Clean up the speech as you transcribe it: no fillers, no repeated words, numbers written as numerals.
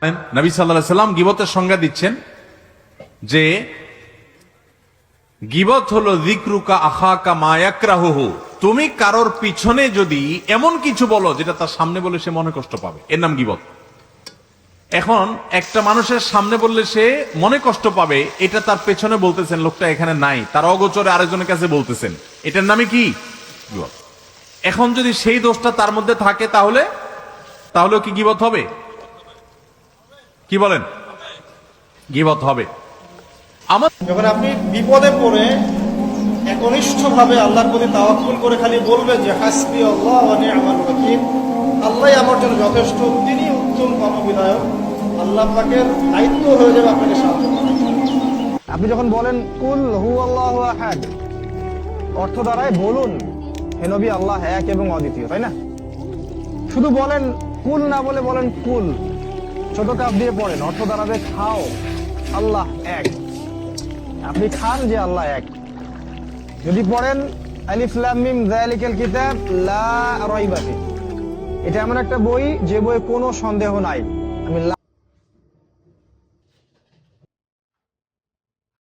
নবী সাল্লাল্লাহু আলাইহি সাল্লাম গীবতের সংজ্ঞা দিচ্ছেন যে গীবত হলো যিকরুকা আখাকা মা ইয়াকরাহুহু, তুমি কারোর পিছনে যদি এমন কিছু বলো যেটা তার সামনে বলে সে মনে কষ্ট পাবে, এর নাম গীবত। এখন একটা মানুষের সামনে বললে সে মনে কষ্ট পাবে, এটা তার পেছনে বলতেছেন, লোকটা এখানে নাই, তার অগোচরে আরেকজনের কাছে বলতেছেন, এটার নামে কি গীবত। এখন যদি সেই দোষটা তার মধ্যে থাকে তাহলে তাহলেও কি গীবত হবে? কি বলেন? গীবত হবে। যখন আপনি বিপদে পড়ে একনিষ্ঠভাবে আল্লাহর প্রতি তাওয়াক্কুল করে খালি বলবেন যে হাসবি আল্লাহ ওয়া নি'মাল ওয়াকিল, আল্লাহই আমার জন্য যথেষ্ট, তিনি উত্তম মনোবিধায়ক, আল্লাহ পাকের দায়িত্ব হয়ে যাবে আপনাকে সাহায্য করা। আপনি যখন বলেন কুল হুয়াল্লাহু আহাদ, অর্থ দ্বারাই বলুন হে নবী আল্লাহ এক এবং অদ্বিতীয়, তাই না? শুধু বলেন কুল, না বলে বলেন কুল, ছোট কাপ দিয়ে পড়েন, অর্থ দাঁড়াবে খাও, আল্লাহ এক, আপনি খান যে আল্লাহ এক। যদি পড়েন আলিফ লাম মিম যালিকাল কিতাব লা রাইবা ফিহ, এটা এমন একটা বই যে বইয়ে কোনো সন্দেহ নাই, আমি